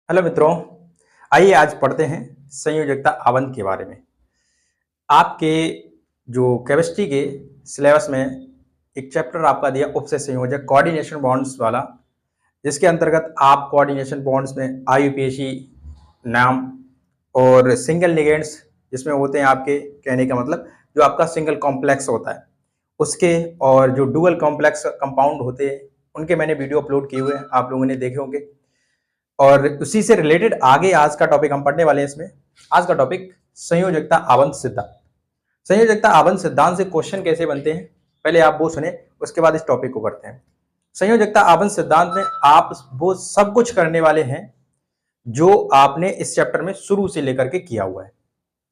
Hello मित्रों, आइए आज पढ़ते हैं संयोजकता आवंत के बारे में। आपके जो केमिस्ट्री के सिलेबस में एक चैप्टर आपका दिया उपसंयोजक कोऑर्डिनेशन बॉन्ड्स वाला, जिसके अंतर्गत आप कोऑर्डिनेशन बॉन्ड्स में आईयूपीएसी नाम और सिंगल लिगेंड्स जिसमें होते हैं आपके, कहने का मतलब जो आपका सिंगल कॉम्प्लेक्स होता है उसके, और जो डुअल कॉम्प्लेक्स कंपाउंड होते हैं उनके मैंने वीडियो अपलोड किए हुए हैं, आप लोगों ने देखे होंगे। और उसी से रिलेटेड आगे आज का टॉपिक हम पढ़ने वाले हैं। इसमें आज का टॉपिक संयोजकता आवंत सिद्धांत। संयोजकता आवंत सिद्धांत से क्वेश्चन कैसे बनते हैं, पहले आप वो सुने, उसके बाद इस टॉपिक को करते हैं। संयोजकता आवंत सिद्धांत में आप वो सब कुछ करने वाले हैं जो आपने इस चैप्टर में शुरू से लेकर के किया हुआ है।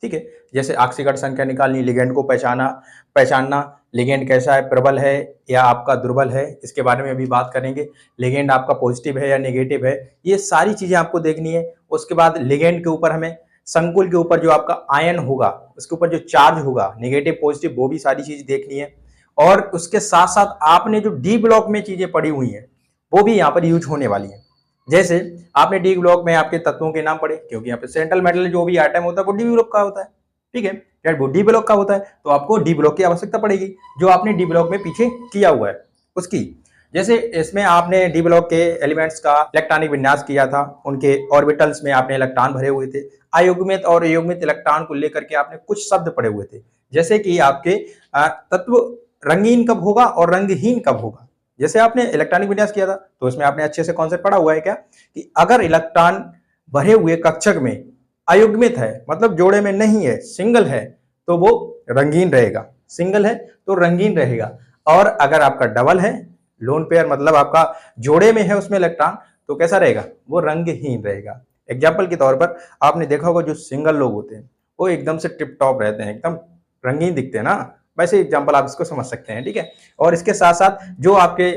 ठीक है, जैसे ऑक्सीकरण संख्या निकालनी, लिगेंड को पहचानना लिगेंड कैसा है, प्रबल है या आपका दुर्बल है, इसके बारे में अभी बात करेंगे। लिगेंड आपका पॉजिटिव है या नेगेटिव है, ये सारी चीजें आपको देखनी है। उसके बाद लिगेंड के ऊपर हमें संकुल के ऊपर जो आपका आयन होगा उसके ऊपर जो चार्ज होगा नेगेटिव पॉजिटिव, वो भी सारी चीज देखनी है। और उसके साथ साथ आपने जो डी ब्लॉक में चीजें पढ़ी हुई हैं वो भी यहाँ पर यूज होने वाली है। जैसे आपने डी ब्लॉक में आपके तत्वों के नाम पढ़े, क्योंकि यहाँ पे सेंट्रल मेटल जो भी आइटम होता है वो डी ब्लॉक का होता है। ठीक है, यार वो डी ब्लॉक का होता है तो आपको डी ब्लॉक की आवश्यकता पड़ेगी, जो आपने डी ब्लॉक में पीछे किया हुआ है उसकी। जैसे इसमें आपने डी ब्लॉक के एलिमेंट्स का इलेक्ट्रॉनिक विन्यास किया था, उनके ऑर्बिटल्स में आपने इलेक्ट्रॉन भरे हुए थे, अयुग्मित और युग्मित इलेक्ट्रॉन को लेकर के आपने कुछ शब्द पढ़े हुए थे। जैसे कि आपके तत्व रंगीन कब होगा और रंगहीन कब होगा। जैसे आपने इलेक्ट्रॉनिक विन्यास किया था तो इसमें आपने अच्छे से कॉन्सेप्ट पढ़ा हुआ है क्या, कि अगर इलेक्ट्रॉन भरे हुए कक्षक में अयुग्मित है, मतलब जोड़े में नहीं है, सिंगल है, तो वो रंगीन रहेगा। सिंगल है तो रंगीन रहेगा। और अगर आपका डबल है, लोन पेयर, मतलब आपका जोड़े में है उसमें इलेक्ट्रॉन, तो कैसा रहेगा, वो रंगहीन रहेगा। एग्जाम्पल के तौर पर आपने देखा होगा जो सिंगल लोग होते हैं वो एकदम से टिप टॉप रहते हैं, एकदम रंगीन दिखते हैं ना, वैसे एग्जाम्पल आप इसको समझ सकते हैं। ठीक है, और इसके साथ साथ जो आपके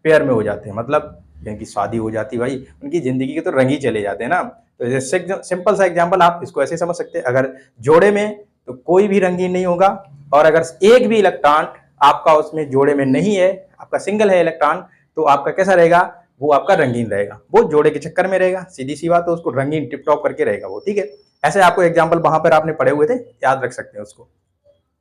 पेयर में हो जाते हैं, मतलब जिनकी शादी हो जाती है भाई, उनकी जिंदगी के तो रंग ही चले जाते हैं ना। तो जैसे सिंपल सा एग्जाम्पल आप इसको ऐसे समझ सकते हैं, अगर जोड़े में तो कोई भी रंगीन नहीं होगा, और अगर एक भी इलेक्ट्रॉन आपका उसमें जोड़े में नहीं है, आपका सिंगल है इलेक्ट्रॉन, तो आपका कैसा रहेगा, वो आपका रंगीन रहेगा। वो जोड़े के चक्कर में रहेगा, सीधी सी बात, तो उसको रंगीन टिप टॉप करके रहेगा वो। ठीक है, ऐसे आपको एग्जाम्पल वहां पर आपने पढ़े हुए थे, याद रख सकते हैं उसको।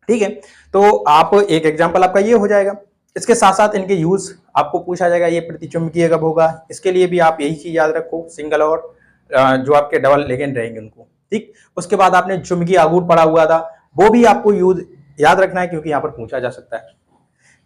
ठीक है, तो आप एक एग्जाम्पल आपका ये हो जाएगा। इसके साथ साथ इनके यूज आपको पूछा जाएगा, ये प्रतिचुंबकीय कब होगा, इसके लिए भी आप यही चीज याद रखो, सिंगल और जो आपके डबल लिगेंड रहेंगे उनको। ठीक, उसके बाद आपने चुंबकीय आघूर्ण पढ़ा हुआ था, वो भी आपको यूज याद रखना है क्योंकि यहाँ पर पूछा जा सकता है।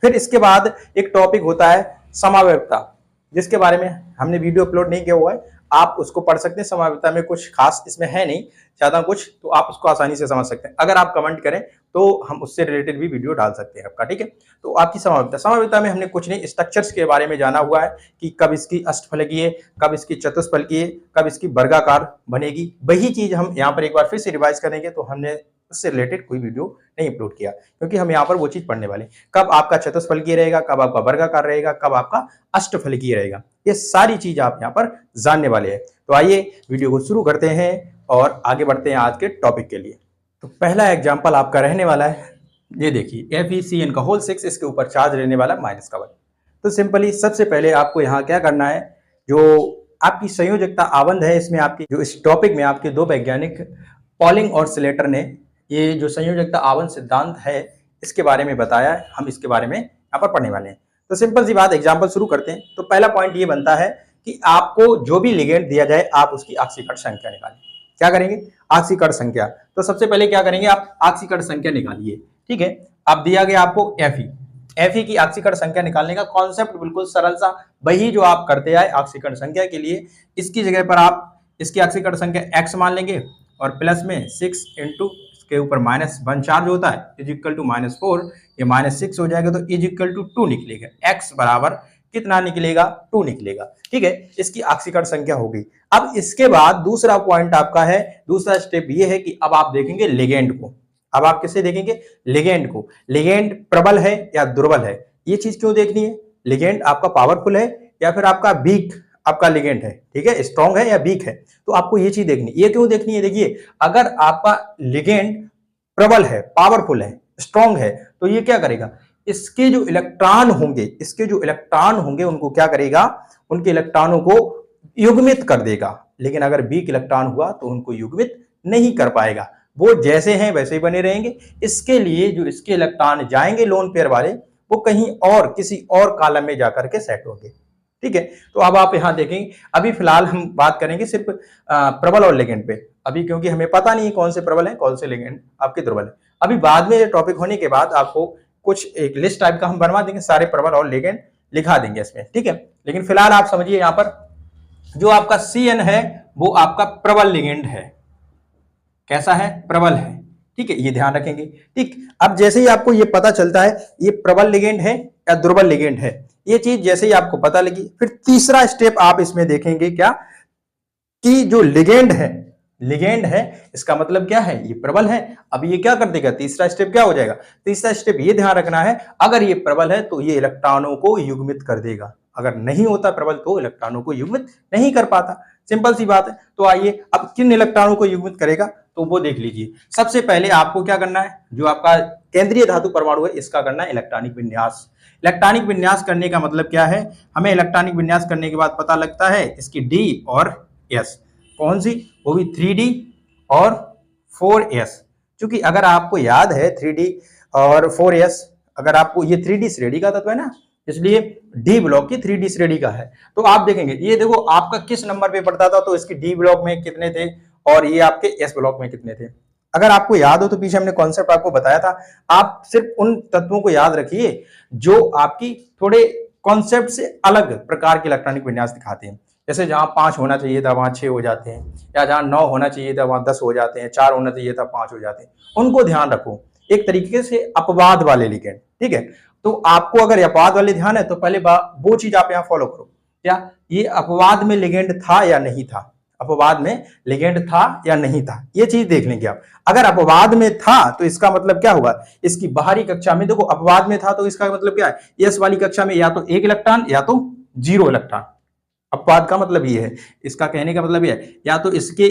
फिर इसके बाद एक टॉपिक होता है समावयवता, जिसके बारे में हमने वीडियो अपलोड नहीं किया हुआ है, आप उसको पढ़ सकते हैं। समावयवता में कुछ खास इसमें है नहीं ज्यादा कुछ, तो आप उसको आसानी से समझ सकते हैं। अगर आप कमेंट करें तो हम उससे रिलेटेड भी वीडियो डाल सकते हैं आपका। ठीक है, तो आपकी समावयवता में हमने कुछ नहीं, स्ट्रक्चर्स के बारे में जाना हुआ है कि कब इसकी अष्टफलकीय, कब इसकी चतुष्फलकीय, कब इसकी वर्गाकार बनेगी। वही चीज हम यहाँ पर एक बार फिर से रिवाइज करेंगे, तो हमने उससे रिलेटेड कोई वीडियो नहीं अपलोड किया क्योंकि हम यहाँ पर वो चीज पढ़ने वाले, कब आपका चतुष्फलकीय रहेगा, कब आपका वर्गाकार रहेगा, कब आपका अष्टफलकीय रहेगा, ये सारी चीज आप यहाँ पर जानने वाले हैं। तो आइए वीडियो को शुरू करते हैं और आगे बढ़ते हैं आज के टॉपिक के लिए। तो पहला एग्जाम्पल आपका रहने वाला है, ये देखिए FeCN का होल 6, इसके ऊपर चार्ज रहने वाला -1। तो सिंपली सबसे पहले आपको यहाँ क्या करना है, जो आपकी संयोजकता आवंत है, इसमें आपकी जो इस टॉपिक में आपके दो वैज्ञानिक पॉलिंग और स्लेटर ने ये जो संयोजकता आवंत सिद्धांत है इसके बारे में बताया है, हम इसके बारे में यहाँ पर पढ़ने वाले हैं। तो सिंपल सी बात, एग्जाम्पल शुरू करते हैं। तो पहला पॉइंट ये बनता है कि आपको जो भी लिगेंड दिया जाए आप उसकी ऑक्सीकरण संख्या निकालें। क्या करेंगे, ऑक्सीकरण संख्या। तो सबसे पहले क्या करेंगे, आप ऑक्सीकरण संख्या निकालिए। ठीक है, अब दिया गया आपको Fe की ऑक्सीकरण संख्या निकालने का कॉन्सेप्ट बिल्कुल सरल सा, वही जो आप करते आए ऑक्सीकरण संख्या के लिए। इसकी जगह पर आप इसकी ऑक्सीकरण संख्या x मान लेंगे और प्लस में 6 इंटू के ऊपर -1 चार्ज होता है इज इक्वल टू -4, ये -6 हो जाएगा तो इज इक्वल टू 2 निकलेगा। x बराबर कितना निकलेगा, 2 निकलेगा। ठीक है, इसकी ऑक्सीकरण संख्या होगी। अब इसके बाद दूसरा पॉइंट आपका है, दूसरा स्टेप ये है कि अब आप देखेंगे लिगेंड को। अब आप किसे देखेंगे, लिगेंड को। लिगेंड प्रबल है या दुर्बल है, ये चीज क्यों देखनी है। लिगेंड आपका पावरफुल है या फिर आपका वीक आपका लिगेंड है, ठीक है, स्ट्रॉन्ग है या वीक है, तो आपको ये चीज देखनी। ये क्यों देखनी है, देखिए अगर आपका लिगेंड प्रबल है, पावरफुल है, स्ट्रॉन्ग है, तो ये क्या करेगा, इसके जो इलेक्ट्रॉन होंगे उनको क्या करेगा, उनके इलेक्ट्रॉनों को युग्मित कर देगा, लेकिन अगर वीक इलेक्ट्रॉन हुआ तो उनको युग्मित नहीं कर पाएगा, वो जैसे हैं वैसे ही बने रहेंगे। इसके लिए जो इसके इलेक्ट्रॉन जाएंगे लोन पेयर वाले, वो कहीं और किसी और कॉलम में जाकर के सेट होंगे। ठीक है, तो अब आप यहां देखेंगे, अभी फिलहाल हम बात करेंगे सिर्फ प्रबल और लिगेंड पे, अभी क्योंकि हमें पता नहीं है कौन से प्रबल है कौन से लिगेंड आपके दुर्बल है। अभी बाद में ये टॉपिक होने के बाद आपको कुछ एक लिस्ट टाइप का हम बनवा देंगे, सारे प्रबल और लिगेंड लिखा देंगे इसमें। ठीक है, लेकिन फिलहाल आप समझिए यहाँ पर जो आपका CN है वो आपका प्रबल लिगेंड है। कैसा है? प्रबल है। ठीक है, ये ध्यान रखेंगे। ठीक, अब जैसे ही आपको ये पता चलता है ये प्रबल लिगेंड है या दुर्बल लिगेंड है, ये चीज जैसे ही आपको पता लगी, फिर तीसरा स्टेप आप इसमें देखेंगे क्या, कि जो लिगेंड है इसका मतलब क्या है, ये प्रबल है। अब ये क्या कर देगा, तीसरा स्टेप क्या हो जाएगा, तीसरा स्टेप ये ध्यान रखना है, अगर ये प्रबल है तो ये इलेक्ट्रॉनों को युग्मित कर देगा, अगर नहीं होता प्रबल तो इलेक्ट्रॉनों को युग्मित नहीं कर पाता। सिंपल सी बात है। तो आइए अब किन इलेक्ट्रॉनों को युग्मित करेगा तो वो देख लीजिए। सबसे पहले आपको क्या करना है, जो आपका केंद्रीय धातु परमाणु है इसका करना है इलेक्ट्रॉनिक विन्यास। इलेक्ट्रॉनिक विन्यास करने का मतलब क्या है, हमें इलेक्ट्रॉनिक विन्यास करने के बाद पता लगता है इसकी D और S, कौन सी, वो भी 3D और 4S। क्योंकि अगर आपको याद है 3D और 4S, अगर आपको ये 3D श्रेणी का तत्व है ना, इसलिए डी ब्लॉक की 3D श्रेणी का है। तो आप देखेंगे ये देखो आपका किस नंबर पे पड़ता था, तो इसकी डी ब्लॉक में कितने थे और ये आपके एस ब्लॉक में कितने थे। अगर आपको याद हो तो पीछे हमने कॉन्सेप्ट आपको बताया था, आप सिर्फ उन तत्वों को याद रखिए जो आपकी थोड़े कॉन्सेप्ट से अलग प्रकार के इलेक्ट्रॉनिक विन्यास दिखाते हैं। जैसे जहां 5 होना चाहिए था वहां 6 हो जाते हैं, या जहां 9 होना चाहिए था वहां 10 हो जाते हैं, 4 होना चाहिए था 5 हो जाते हैं, उनको ध्यान रखो। एक तरीके से अपवाद वाले लिगेंड। ठीक है, तो आपको अगर अपवाद वाले ध्यान है तो पहले वो चीज आप यहाँ फॉलो करो, क्या ये अपवाद में लिगेंड था या नहीं था, अपवाद में लिगेंड था या नहीं था, ये चीज देख लेंगे आप। अगर अपवाद में था तो इसका मतलब क्या होगा, इसकी बाहरी कक्षा में देखो अपवाद में था तो इसका मतलब क्या है, एस वाली कक्षा में या तो 1 इलेक्ट्रॉन या तो 0 इलेक्ट्रॉन। अपवाद का मतलब ये है, इसका कहने का मतलब ये है, या तो इसके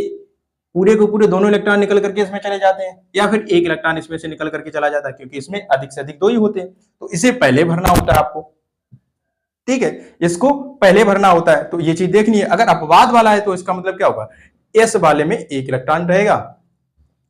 पूरे को पूरे दोनों इलेक्ट्रॉन निकल करके इसमें चले जाते हैं, या फिर 1 इलेक्ट्रॉन इसमें से निकल करके चला जाता है, क्योंकि इसमें अधिक से अधिक 2 ही होते हैं, तो इसे पहले भरना होता है आपको। ठीक है, इसको पहले भरना होता है, तो ये चीज देखनी है। अगर अपवाद वाला है तो इसका मतलब क्या होगा, एस वाले में 1 इलेक्ट्रॉन रहेगा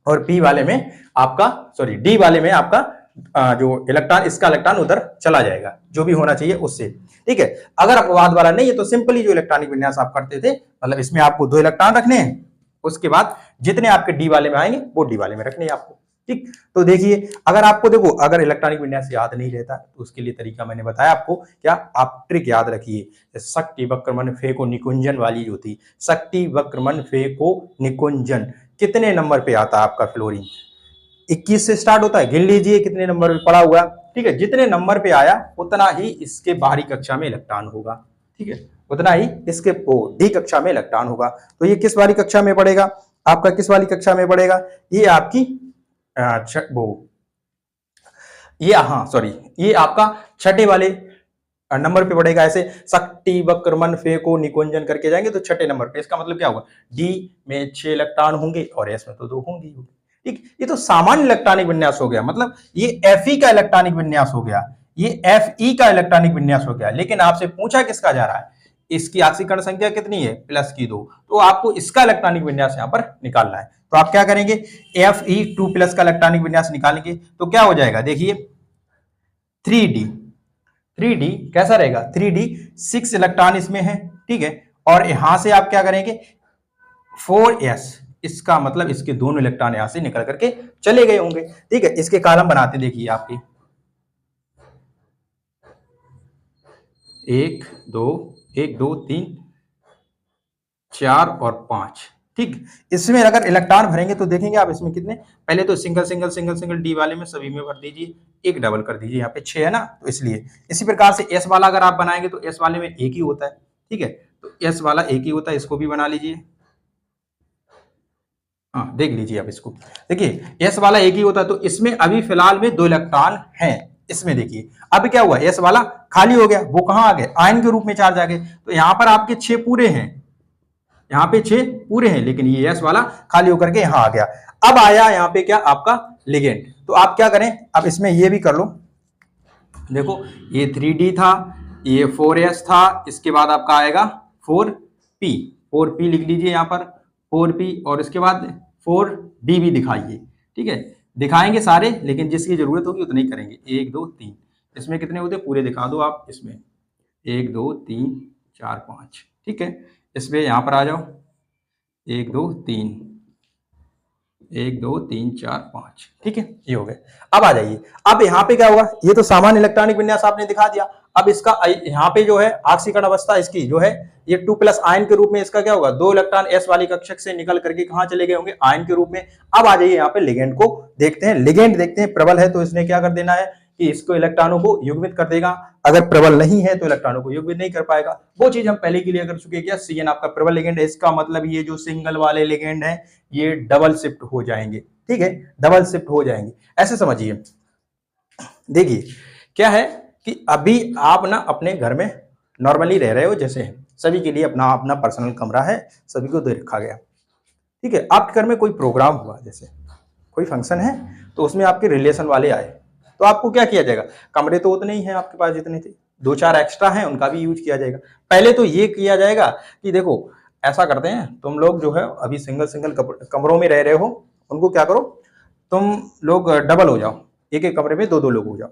और पी वाले में आपका डी वाले में आपका जो इलेक्ट्रॉन, इसका इलेक्ट्रॉन उधर चला जाएगा, जो भी होना चाहिए उससे। ठीक है, अगर अपवाद वाला नहीं है तो सिंपली जो इलेक्ट्रॉनिक विन्यास आप करते थे, मतलब इसमें आपको 2 इलेक्ट्रॉन रखने हैं, उसके बाद जितने आपके डी वाले में आएंगे वो डी वाले में रखने हैं आपको। ठीक, तो देखिए अगर आपको देखो अगर इलेक्ट्रॉनिक विन्यास याद नहीं रहता तो उसके लिए तरीका मैंने बताया आपको, क्या आप ट्रिक याद रखिए। शक्ति वक्रमण फेको निकुंजन वाली जो थी, शक्ति वक्रमण फेको निकुंजन कितने नंबर पे आता है आपका फ्लोरीन, 21 से स्टार्ट होता है, गिन लीजिए कितने नंबर पे पड़ा हुआ। ठीक है, जितने नंबर पे आया उतना ही इसके बाहरी कक्षा में इलेक्ट्रॉन होगा। ठीक है, उतना ही इसके डी कक्षा में इलेक्ट्रॉन होगा। तो ये किस वाली कक्षा में पड़ेगा, आपका किस वाली कक्षा में पड़ेगा, ये आपकी ये आपका छठे वाले नंबर पे पड़ेगा। ऐसे शक्ति वक्रमण फेको निकुंजन करके जाएंगे तो छठे नंबर पे, इसका मतलब क्या होगा, डी में 6 इलेक्ट्रॉन होंगे और एस में तो 2 होंगे। ठीक, ये तो सामान्य इलेक्ट्रॉनिक विन्यास हो गया, मतलब ये Fe का इलेक्ट्रॉनिक विन्यास हो गया, ये Fe का इलेक्ट्रॉनिक विन्यास हो गया। लेकिन आपसे पूछा किसका जा रहा है, इसकी ऑक्सीकरण संख्या कितनी है, प्लस की 2, तो आपको इसका इलेक्ट्रॉनिक विन्यास यहां पर निकालना है। तो आप क्या करेंगे, Fe2+ का इलेक्ट्रॉनिक विन्यास निकालेंगे तो क्या हो जाएगा, देखिए 3D कैसा रहेगा, 3D 6 इलेक्ट्रॉन इसमें है। ठीक है, और यहां से आप क्या करेंगे 4s, इसका मतलब इसके दोनों इलेक्ट्रॉन यहां से निकल करके चले गए होंगे। ठीक है, इसके कॉलम बनाते देखिए आपके 1 2 3 4 और 5। ठीक, इसमें अगर इलेक्ट्रॉन भरेंगे तो देखेंगे आप इसमें कितने, पहले तो सिंगल डी वाले में सभी में भर दीजिए, एक डबल कर दीजिए, यहाँ पे 6 है ना, तो इसलिए इसी प्रकार से एस वाला अगर आप बनाएंगे तो एस वाले में एक ही होता है। ठीक है, तो एस वाला एक ही होता है, इसको भी बना लीजिए। हाँ, देख लीजिए आप इसको, देखिए एस वाला एक ही होता है, तो इसमें अभी फिलहाल में 2 इलेक्ट्रॉन हैं। इसमें देखिए अब क्या हुआ, एस वाला खाली हो गया, वो कहां आ गए, आयन के रूप में चार्ज आ गए। तो यहाँ पर आपके 6 पूरे हैं, यहाँ पे 6 पूरे हैं, लेकिन ये एस वाला खाली होकर के यहां आ गया। अब आया यहाँ पे क्या, आपका लिगेंड। तो आप क्या करें, अब इसमें ये भी कर लो, देखो ये 3D था, ये 4s था, इसके बाद आपका आएगा 4 पी, 4p लिख लीजिए यहाँ पर 4p, और इसके बाद 4d भी दिखाइए। ठीक है, दिखाएंगे सारे, लेकिन जिसकी जरूरत होगी उतने ही करेंगे। 1 2 3, इसमें कितने होते पूरे दिखा दो आप। इसमें 1 2 3 4 5। ठीक है, इसमें यहाँ पर आ जाओ। 1 2 3, 1 2 3 4 5। ठीक है, ये हो गए। अब आ जाइए, अब यहाँ पे क्या होगा, ये तो सामान्य इलेक्ट्रॉनिक विन्यास आपने दिखा दिया। अब इसका यहाँ पे जो है ऑक्सीकरण अवस्था इसकी जो है ये 2+ आयन के रूप में, इसका क्या होगा, 2 इलेक्ट्रॉन s वाली कक्षक से निकल करके कहां चले गए होंगे, आयन के रूप में। अब आ जाइए यहाँ पे लिगेंड को देखते हैं। लिगेंड देखते हैं, प्रबल है तो इसने क्या कर देना है कि इसको इलेक्ट्रॉनों को युग्मित कर देगा, अगर प्रबल नहीं है तो इलेक्ट्रॉनों को युग्मित नहीं कर पाएगा। वो चीज हम पहले क्लियर कर चुके हैं। क्या CN आपका प्रबल लिगेंड है, इसका मतलब ये जो सिंगल वाले लिगेंड है ये डबल शिफ्ट हो जाएंगे। ठीक है, डबल शिफ्ट हो जाएंगे, ऐसे समझिए। देखिए क्या है कि अभी आप ना अपने घर में नॉर्मली रह रहे हो, जैसे सभी के लिए अपना अपना पर्सनल कमरा है, सभी को दे रखा गया। ठीक है, आपके घर में कोई प्रोग्राम हुआ, जैसे कोई फंक्शन है, तो उसमें आपके रिलेशन वाले आए, तो आपको क्या किया जाएगा, कमरे तो उतने ही हैं आपके पास जितने थे, 2-4 एक्स्ट्रा हैं, उनका भी यूज किया जाएगा। पहले तो ये किया जाएगा कि देखो ऐसा करते हैं, तुम लोग जो है अभी सिंगल कमरों में रह रहे हो, उनको क्या करो, तुम लोग डबल हो जाओ, एक एक कमरे में 2-2 लोग हो जाओ,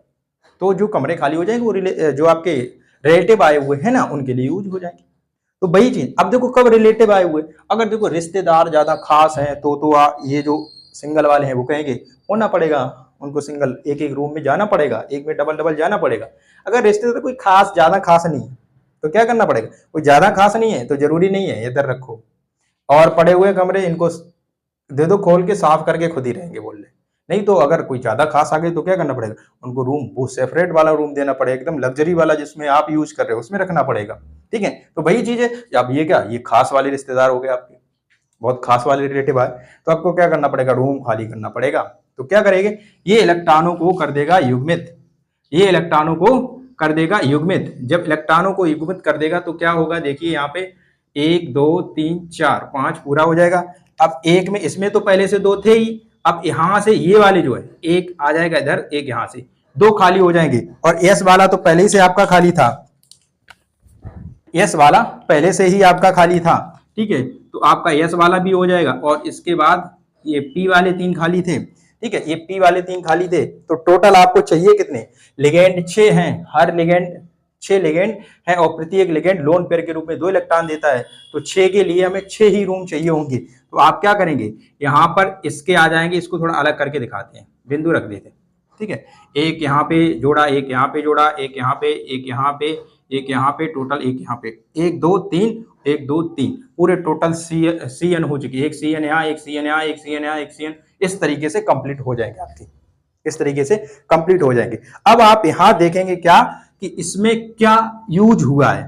तो जो कमरे खाली हो जाएंगे वो जो आपके रिलेटिव आए हुए हैं ना उनके लिए यूज हो जाएंगे। तो वही चीज, अब देखो कब रिलेटिव आए हुए, अगर देखो रिश्तेदार ज्यादा खास हैं तो ये जो सिंगल वाले हैं वो कहेंगे होना पड़ेगा, उनको सिंगल एक एक रूम में जाना पड़ेगा, एक में डबल जाना पड़ेगा। अगर रिश्तेदार कोई खास ज्यादा खास नहीं है तो क्या करना पड़ेगा, कोई ज्यादा खास नहीं है तो जरूरी नहीं है इधर रखो, और पड़े हुए कमरे इनको दे दो खोल के, साफ करके खुद ही रहेंगे बोल रहे। नहीं तो अगर कोई ज्यादा खास आ गई तो क्या करना पड़ेगा, उनको रूम वो सेपरेट वाला रूम देना पड़ेगा, एकदम लग्जरी वाला जिसमें आप यूज कर रहे हो उसमें रखना पड़ेगा। ठीक है, तो वही चीज है। अब ये क्या, ये खास वाले रिश्तेदार हो गए आपके, बहुत खास वाले रिलेटिव आए, तो आपको क्या करना पड़ेगा, रूम खाली करना पड़ेगा। तो क्या करेंगे, ये इलेक्ट्रॉनों को कर देगा युग्मित, ये इलेक्ट्रॉनों को कर देगा युग्मित। जब इलेक्ट्रॉनों को युग्मित कर देगा तो क्या होगा, देखिए यहाँ पे 1 2 3 4 5 पूरा हो जाएगा। अब एक में, इसमें तो पहले से 2 थे ही, अब यहां से ये वाले जो है एक आ जाएगा इधर, एक यहां से, 2 खाली हो जाएंगे। और S वाला तो पहले ही से आपका खाली था, S वाला पहले से ही आपका खाली था। ठीक है, तो आपका S वाला भी हो जाएगा, और इसके बाद ये P वाले 3 खाली थे। ठीक है, ये P वाले 3 खाली थे, तो टोटल आपको चाहिए कितने लिगेंड, 6 हैं, हर लिगेंड 6 लिगेंड है, और प्रत्येक लिगेंड लोन पेयर के रूप में 2 इलेक्ट्रॉन देता है, तो 6 के लिए हमें 6 ही रूम चाहिए होंगे। तो आप क्या करेंगे, यहाँ पर इसके आ जाएंगे, इसको थोड़ा अलग करके दिखाते हैं, बिंदु रख देते हैं। ठीक है, एक यहाँ पे जोड़ा, एक यहाँ पे जोड़ा, एक यहाँ पे, एक यहाँ पे, एक यहाँ पे, टोटल एक यहाँ पे, 1 2 3 1 2 3, पूरे टोटल CN हो चुकी है, एक CN यहाँ, एक CN यहाँ, एक CN यहाँ, एक CN, इस तरीके से कंप्लीट हो जाएंगे आपकी, इस तरीके से कंप्लीट हो जाएंगे। अब आप यहाँ देखेंगे क्या कि इसमें क्या यूज हुआ है,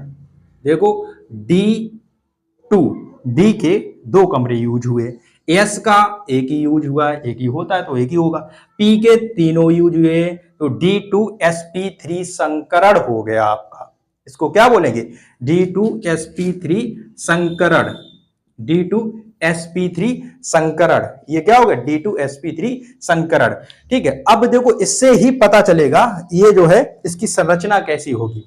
देखो D2, D के 2 कमरे यूज हुए, S का एक ही यूज हुआ है, एक ही होता है तो एक ही होगा, P के तीनों यूज हुए, तो D2sp3 संकरण हो गया आपका। इसको क्या बोलेंगे, D2sp3 संकरण, D2sp3 संकरण, ये क्या होगा, D2sp3 संकरण। ठीक है, अब देखो इससे ही पता चलेगा ये जो है इसकी संरचना कैसी होगी,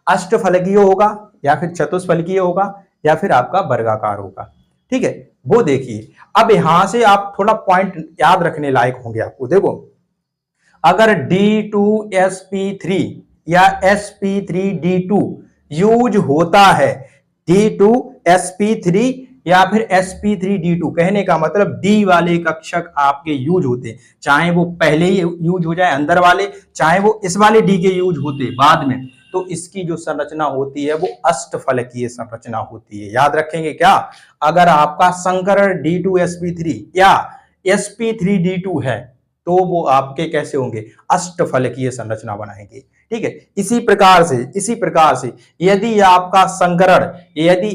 अष्टफलकीय होगा या फिर चतुष्फलकीय होगा या फिर आपका वर्गाकार होगा। ठीक है, वो देखिए। अब यहां से आप थोड़ा पॉइंट याद रखने लायक होंगे आपको, देखो अगर D2sp3 या sp3d2 यूज होता है, D2sp3 या फिर sp3d2, कहने का मतलब D वाले कक्षक आपके यूज होते, चाहे वो पहले ही यूज हो जाए अंदर वाले, चाहे वो इस वाले D के यूज होते बाद में, तो इसकी जो संरचना होती है वो अष्टफलकीय संरचना होती है। याद रखेंगे क्या, अगर आपका संकरण D2sp3 या sp3d2 है तो वो आपके कैसे होंगे, अष्टफलकीय संरचना बनाएंगे। ठीक है, इसी प्रकार से यदि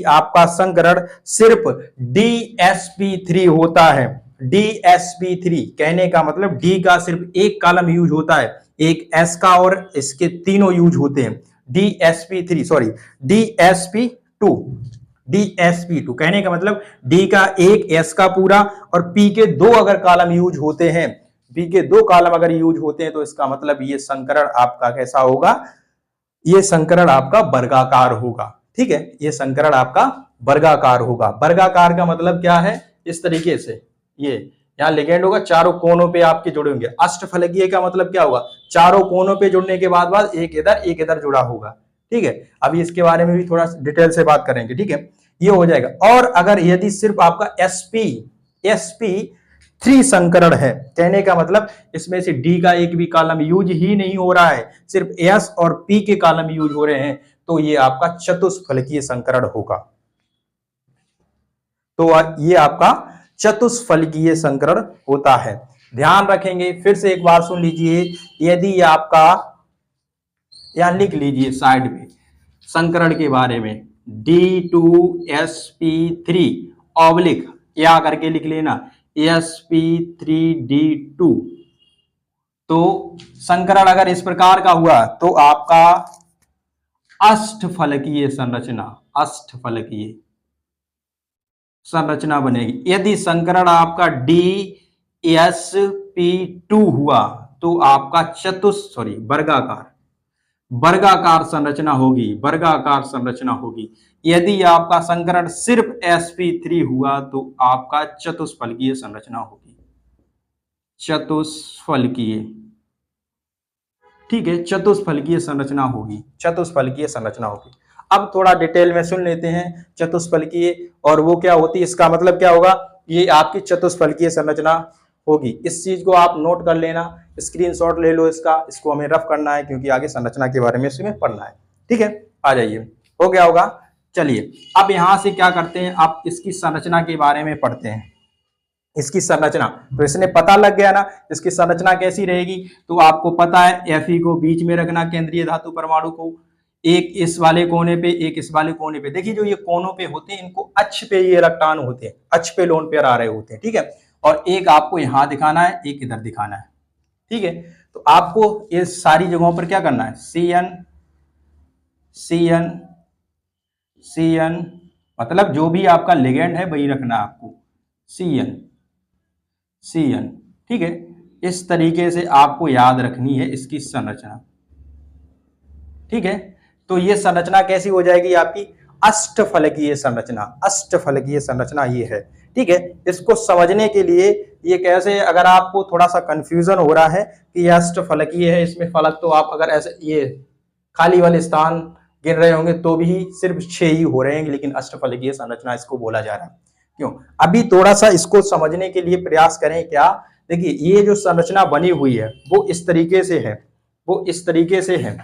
आपका संकरण सिर्फ DsP3 होता है, DsP3 कहने का मतलब D का सिर्फ एक कॉलम यूज होता है, एक S का और इसके तीनों यूज होते हैं, DsP2 कहने का मतलब D का एक, S का पूरा और P के 2 अगर कॉलम यूज होते हैं, P के 2 कॉलम अगर यूज होते हैं, तो इसका मतलब ये संकरण आपका कैसा होगा, ये संकरण आपका वर्गाकार होगा। ठीक है, ये संकरण आपका वर्गाकार होगा। वर्गाकार का मतलब क्या है, इस तरीके से ये यहाँ लिगेंड होगा, चारों कोनों पे आपके जुड़े होंगे। अष्टफलकीय का मतलब क्या होगा, चारों कोनों पे जुड़ने के बाद एक इधर जुड़ा होगा। ठीक है, अभी इसके बारे में भी थोड़ा डिटेल से बात करेंगे। ठीक है, ये हो जाएगा। और अगर यदि सिर्फ आपका sp3 संकरण है, कहने का मतलब इसमें से डी का एक भी कॉलम यूज ही नहीं हो रहा है, सिर्फ एस और पी के कॉलम यूज हो रहे हैं, तो ये आपका चतुष्फलकीय संकरण होगा। तो ये आपका चतुष्फलकीय संकरण होता है। ध्यान रखेंगे, फिर से एक बार सुन लीजिए, यदि आपका यहां लिख लीजिए साइड में संकरण के बारे में D2sp3 ऑब्लिक या करके लिख लेना sp3d2। तो संकरण अगर इस प्रकार का हुआ तो आपका अष्टफलकीय अष्टफलकीय संरचना बनेगी। यदि संकरण आपका DSP2 हुआ तो आपका वर्गाकार संरचना होगी, वर्गाकार संरचना होगी। यदि आपका संकरण सिर्फ sp3 हुआ तो आपका चतुष्फलकीय संरचना होगी, चतुष्फलकीय। ठीक है, चतुष्फलकीय संरचना होगी, चतुष्फलकीय संरचना होगी। अब थोड़ा डिटेल में सुन लेते हैं चतुष्फलकीय और वो क्या होती है, इसका मतलब क्या होगा, ये आपकी चतुष्फलकीय संरचना होगी। इस चीज को आप नोट कर लेना, स्क्रीनशॉट ले लो इसको हमें रफ करना है क्योंकि आगे संरचना के बारे में इसमें पढ़ना है। ठीक है, आ जाइए, हो गया होगा। चलिए अब यहां से क्या करते हैं, आप इसकी संरचना के बारे में पढ़ते हैं। इसकी संरचना तो इसने पता लग गया ना, इसकी संरचना कैसी रहेगी। तो आपको पता है Fe को बीच में रखना, केंद्रीय धातु परमाणु को, एक इस वाले कोने पे, एक इस वाले कोने पे। देखिए जो ये कोनों पे होते हैं इनको अक्ष पे ये इलेक्ट्रॉन होते हैं, अक्ष पे लोन पेयर आ रहे होते हैं। ठीक है, और एक आपको यहां दिखाना है, एक इधर दिखाना है। ठीक है, तो आपको ये सारी जगहों पर क्या करना है, CN मतलब जो भी आपका लिगेंड है वही रखना है आपको, CN। ठीक है, इस तरीके से आपको याद रखनी है इसकी संरचना। ठीक है, तो ये संरचना कैसी हो जाएगी आपकी, अष्टफलकीय संरचना। अष्टफलकीय संरचना ये है। ठीक है, इसको समझने के लिए ये कैसे, अगर आपको थोड़ा सा कंफ्यूजन हो रहा है कि ये अष्टफलकीय है, इसमें फलक, तो आप अगर ऐसे ये खाली वाले स्थान गिन रहे होंगे तो भी सिर्फ 6 ही हो रहे हैं, लेकिन अष्टफलकीय संरचना इसको बोला जा रहा है। क्यों, अभी थोड़ा सा इसको समझने के लिए प्रयास करें। क्या, देखिए ये जो संरचना बनी हुई है वो इस तरीके से है, वो इस तरीके से है।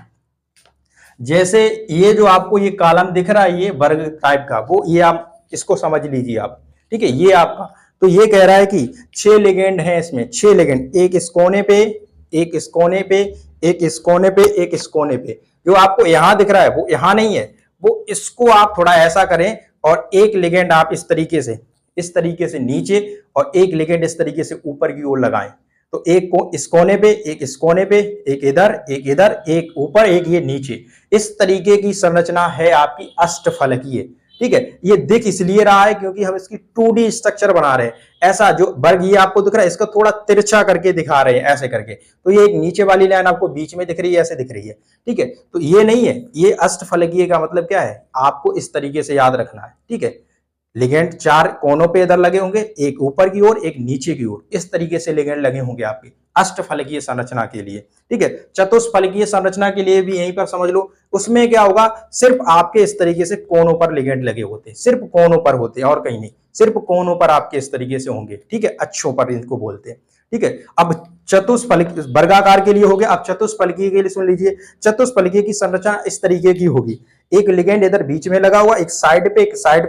जैसे ये जो आपको ये कॉलम दिख रहा है ये वर्ग टाइप का, वो ये आप इसको समझ लीजिए आप। ठीक है, ये आपका, तो ये कह रहा है कि 6 लिगेंड हैं इसमें, 6 लिगेंड, एक इस कोने पे, एक इस कोने पे, एक इस कोने पे, एक इस कोने पे। जो आपको यहां दिख रहा है वो यहां नहीं है, वो इसको आप थोड़ा ऐसा करें और एक लिगेंड आप इस तरीके से नीचे और एक लिगेंड इस तरीके से ऊपर की ओर लगाएं। तो एक को इस कोने पे, एक इस कोने पे, एक इधर, एक ऊपर, एक ये नीचे। इस तरीके की संरचना है आपकी अष्टफलकीय। ठीक है, ये दिख इसलिए रहा है क्योंकि हम इसकी 2D स्ट्रक्चर बना रहे हैं। ऐसा जो वर्ग ये आपको दिख रहा है इसका थोड़ा तिरछा करके दिखा रहे हैं, ऐसे करके। तो ये एक नीचे वाली लाइन आपको बीच में दिख रही है, ऐसे दिख रही है। ठीक है, तो ये नहीं है, ये अष्टफलकीय का मतलब क्या है, आपको इस तरीके से याद रखना है। ठीक है, लिगेंड 4 कोनों पे इधर लगे होंगे, एक ऊपर की ओर, एक नीचे की ओर, इस तरीके से लिगेंड लगे होंगे आपके अष्टफलकीय संरचना के लिए। ठीक है, चतुष्फलकीय संरचना के लिए भी यहीं पर समझ लो, उसमें क्या होगा, सिर्फ आपके इस तरीके से कोनों पर लिगेंड लगे होते हैं, सिर्फ कोनों पर होते हैं और कहीं नहीं, सिर्फ कोनों पर आपके इस तरीके से होंगे। ठीक है, अक्षों पर इनको बोलते हैं। ठीक है, अब चतुष्फलकीय वर्गाकार के लिए हो गया। अब चतुष्फलकीय के लिए सुन लीजिए, चतुष्फलकीय की संरचना इस तरीके की होगी, एक लिगेंड इधर बीच में लगा हुआ, एक साइड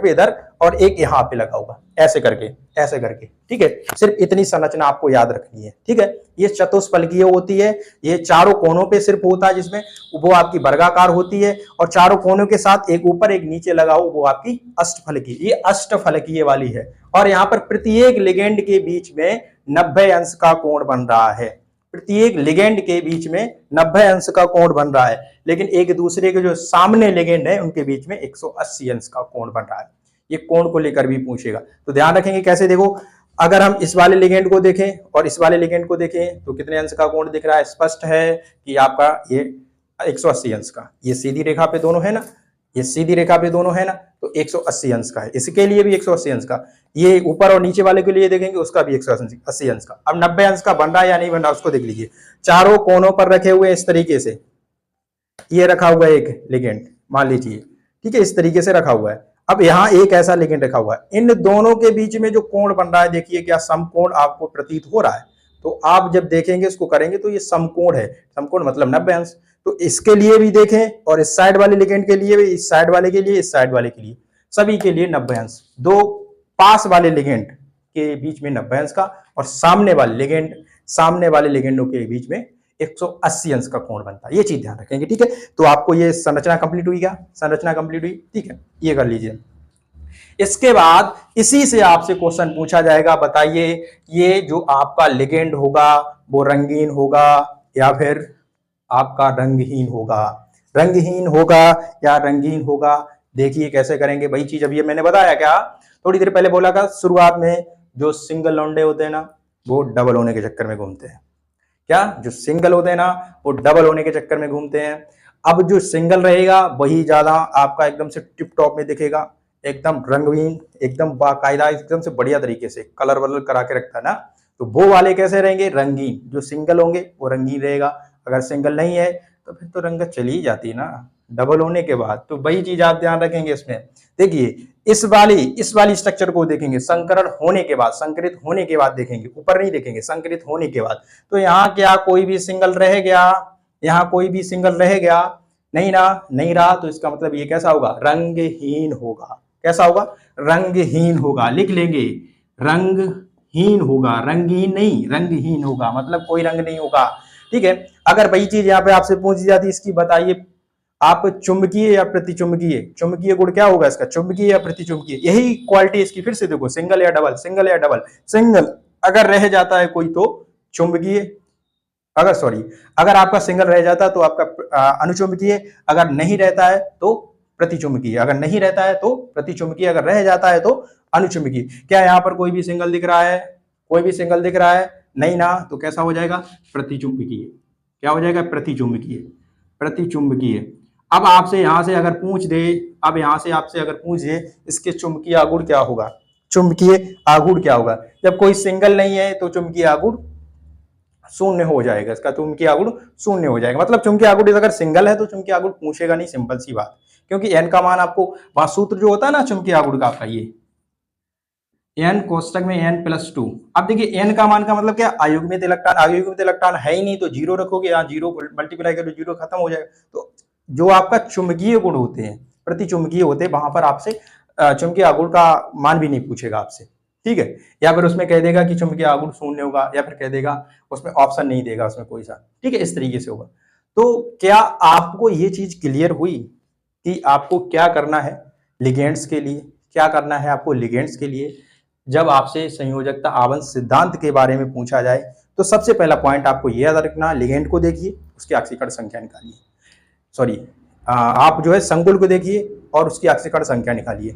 पे इधर, और एक यहाँ पे लगा हुआ, ऐसे करके। ठीक है, सिर्फ इतनी संरचना आपको याद रखनी है। ठीक है, ये चतुष्फलकीय होती है, ये चारों कोनों पे सिर्फ होता है, जिसमें वो आपकी वर्गाकार होती है, और चारों कोनों के साथ एक ऊपर एक नीचे लगा हो वो आपकी अष्टफलकीय, ये अष्टफलकीय वाली है। और यहाँ पर प्रत्येक लिगेंड के बीच में 90 अंश का कोण बन रहा है, प्रत्येक लिगेंड के बीच में 90 अंश का कोण बन रहा है, लेकिन एक दूसरे के जो सामने लिगेंड है उनके बीच में 180 अंश का कोण बन रहा है। ये कोण को लेकर भी पूछेगा, तो ध्यान रखेंगे कैसे। देखो, अगर हम इस वाले लिगेंड को देखें और इस वाले लिगेंड को देखें तो कितने अंश का कोण दिख रहा है, स्पष्ट है कि आपका ये 180 अंश का, ये सीधी रेखा पे दोनों है ना, ये सीधी रेखा पे दोनों है ना, तो 180 अंश का है, इसके लिए भी 180 अंश का, ये ऊपर और नीचे वाले के लिए देखेंगे उसका भी 180 अंश का। अब 90 अंश का बन रहा है या नहीं बन रहा उसको देख लीजिए। चारों कोनों पर रखे हुए इस तरीके से, ये रखा हुआ है एक लिगेंड, मान लीजिए, ठीक है, इस तरीके से रखा हुआ है। अब यहाँ एक ऐसा लिगेंड रखा हुआ है, इन दोनों के बीच में जो कोण बन रहा है, देखिए क्या समकोण आपको प्रतीत हो रहा है। तो आप जब देखेंगे इसको करेंगे तो ये समकोण है, समकोण मतलब 90 अंश। तो इसके लिए भी देखें और इस साइड वाले लिगेंड के लिए भी, इस साइड वाले के लिए, इस साइड वाले के लिए, सभी के लिए 90 अंश। दो पास वाले लिगेंड के बीच में 90 अंश का और सामने वाले लिगेंडों के बीच में 180 अंश का कोण बनता है। ये चीज ध्यान रखेंगे, ठीक है। तो आपको ये संरचना कंप्लीट हुई क्या? संरचना कंप्लीट हुई, ठीक है, ये कर लीजिए। इसके बाद इसी से आपसे क्वेश्चन पूछा जाएगा, बताइए ये जो आपका लिगेंड होगा वो रंगीन होगा या फिर आपका रंगहीन होगा, रंगहीन होगा या रंगीन होगा। देखिए कैसे करेंगे, वही चीज अभी मैंने बताया, क्या थोड़ी देर पहले बोला था, शुरुआत में जो सिंगल लौंडे होते हैं ना वो डबल होने के चक्कर में घूमते हैं। क्या? जो सिंगल होते हैं ना वो डबल होने के चक्कर में घूमते हैं। अब जो सिंगल रहेगा वही ज्यादा आपका एकदम से टिप टॉप में दिखेगा, एकदम रंगीन, एकदम बाकायदा, एकदम से बढ़िया तरीके से कलर वलर करा के रखता है ना। तो वो वाले कैसे रहेंगे? रंगीन। जो सिंगल होंगे वो रंगीन रहेगा, अगर सिंगल नहीं है तो फिर तो रंगत चली ही जाती ना डबल होने के बाद। तो वही चीज आप ध्यान रखेंगे इसमें। देखिए इस वाली स्ट्रक्चर को देखेंगे संकरण होने के बाद, संकरित होने के बाद देखेंगे, ऊपर नहीं देखेंगे, संकरित होने के बाद। तो यहाँ क्या कोई भी सिंगल रह गया? यहाँ कोई भी सिंगल रह गया? नहीं ना, नहीं रहा, तो इसका मतलब ये कैसा होगा? रंगहीन होगा। कैसा होगा? रंगहीन होगा। लिख लेंगे, रंगहीन होगा, रंगीन नहीं, रंगहीन होगा, मतलब कोई रंग नहीं होगा, ठीक है। अगर वही चीज यहाँ पे आपसे पूछी जाती, इसकी बताइए आप चुंबकीय या प्रतिचुंबकीय, चुंबकीय गुण क्या होगा इसका? चुंबकीय या प्रतिचुंबकीय, यही क्वालिटी इसकी। फिर से देखो, सिंगल या डबल, सिंगल या डबल, सिंगल अगर रह जाता है कोई तो चुंबकीय, अगर आपका सिंगल रह जाता है तो आपका अनुचुंबकीय, अगर नहीं रहता है तो प्रतिचुंबकीय, अगर नहीं रहता है तो प्रतिचुंबकीय, अगर रह जाता है तो अनुचुंबकीय। क्या यहाँ पर कोई भी सिंगल दिख रहा है? कोई भी सिंगल दिख रहा है? नहीं ना, तो कैसा हो जाएगा? प्रतिचुंबकीय। क्या हो जाएगा? प्रतिचुंबकीय, प्रतिचुंबकीय। अब आपसे यहां से अगर पूछ दे, अब यहां से आपसे अगर पूछ दे इसके चुंबकीय आघूर्ण क्या होगा, चुंबकीय आघूर्ण क्या होगा? जब कोई सिंगल नहीं है तो चुंबकीय आघूर्ण शून्य हो जाएगा, इसका चुंबकीय आघूर्ण शून्य हो जाएगा। मतलब चुंबकीय आघूर्ण अगर सिंगल है तो चुंबकीय आघूर्ण पूछेगा नहीं, सिंपल सी बात। क्योंकि एन का मान आपको, वहां सूत्र जो होता है ना चुंबकीय आघूर्ण का आपका, ये एन कोष्टक में n+2। अब देखिए एन का मान का मतलब क्या? अयुग्मित इलेक्ट्रॉन, अयुग्मित इलेक्ट्रॉन है ही नहीं तो जीरो रखोगे, यहाँ जीरो मल्टीप्लाई करो, जीरो खत्म हो जाएगा। तो जो आपका चुंबकीय गुण होते हैं, प्रतिचुंबकीय होते हैं, वहां पर आपसे चुंबकीय आघूर्ण का मान भी नहीं पूछेगा आपसे, ठीक है। या फिर उसमें कह देगा कि चुंबकीय आघूर्ण शून्य होगा, या फिर कह देगा उसमें ऑप्शन नहीं देगा उसमें कोई सा, ठीक है, इस तरीके से होगा। तो क्या आपको ये चीज क्लियर हुई कि आपको क्या करना है लिगेंड्स के लिए, क्या करना है आपको लिगेंड्स के लिए? जब आपसे संयोजकता आवन सिद्धांत के बारे में पूछा जाए तो सबसे पहला पॉइंट आपको यह याद रखना, लिगेंड को देखिए, उसकी आक्सीकरण संख्या निकालिए, आप जो है संकुल को देखिए और उसकी आक्सीकरण संख्या निकालिए।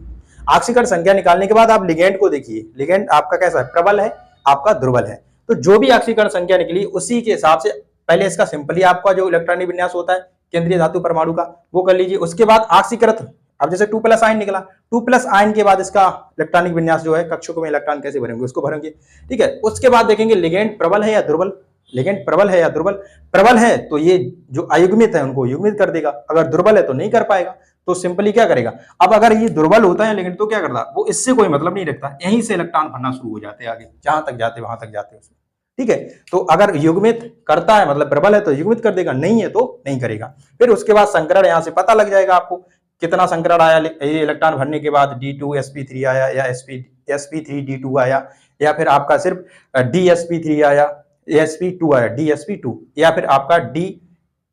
आक्सीकरण संख्या निकालने के बाद आप लिगेंड को देखिए, लिगेंड आपका कैसा है? प्रबल है, आपका दुर्बल है। तो जो भी आक्सीकरण संख्या निकली उसी के हिसाब से पहले इसका सिंपली आपका जो इलेक्ट्रॉनिक विन्यास होता है केंद्रीय धातु परमाणु का वो कर लीजिए। उसके बाद आक्सीकृत, अब जैसे 2+ आयन निकला, 2+ आयन के बाद इसका इलेक्ट्रॉनिक विन्यास जो है कक्षकों में इलेक्ट्रॉन कैसे भरेंगे उसको भरेंगे, ठीक है। उसके बाद देखेंगे लिगेंड प्रबल है या दुर्बल, लिगेंड प्रबल है या दुर्बल। प्रबल है तो ये जो अयुग्मित है उनको युग्मित कर देगा, अगर दुर्बल है तो नहीं कर पाएगा, तो सिंपली क्या करेगा? अब अगर ये दुर्बल होता है लिगेंड तो क्या करता? वो इससे कोई मतलब नहीं रखता, यहीं से इलेक्ट्रॉन भरना शुरू हो जाते हैं, आगे जहां तक जाते वहां तक जाते उसमें, ठीक है। तो अगर युग्मित करता है मतलब प्रबल है तो युग्मित कर देगा, नहीं है तो नहीं करेगा। फिर उसके बाद संकरण, यहां से पता लग जाएगा आपको कितना संकरण आया इलेक्ट्रॉन भरने के बाद, D2sp3 आया या sp3d2 आया, या फिर आपका सिर्फ dsp3 आया, sp2 आया, dsp2, या फिर आपका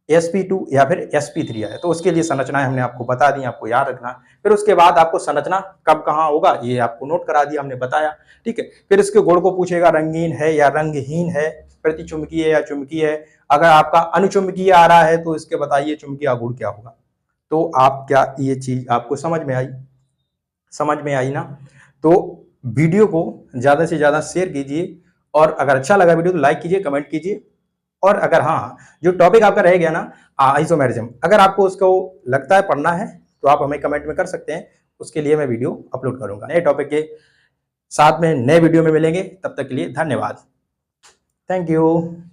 dsp2 या फिर sp3 आया। तो उसके लिए संरचनाएं हमने आपको बता दी, आपको याद रखना। फिर उसके बाद आपको संरचना कब कहाँ होगा ये आपको नोट करा दिया, हमने बताया, ठीक है। फिर इसके गुण को पूछेगा, रंगीन है या रंगहीन है, प्रतिचुंबकीय या चुंबकीय है। अगर आपका अनुचुंबकीय आ रहा है तो इसके बताइए चुंबकीय आघूर्ण क्या होगा। तो आप क्या ये चीज आपको समझ में आई? समझ में आई ना? तो वीडियो को ज्यादा से ज्यादा शेयर कीजिए, और अगर अच्छा लगा वीडियो तो लाइक कीजिए, कमेंट कीजिए। और अगर हाँ जो टॉपिक आपका रह गया ना आइसोमेरिज्म, अगर आपको उसको लगता है पढ़ना है तो आप हमें कमेंट में कर सकते हैं, उसके लिए मैं वीडियो अपलोड करूंगा। नए टॉपिक के साथ में नए वीडियो में मिलेंगे, तब तक के लिए धन्यवाद। Thank you.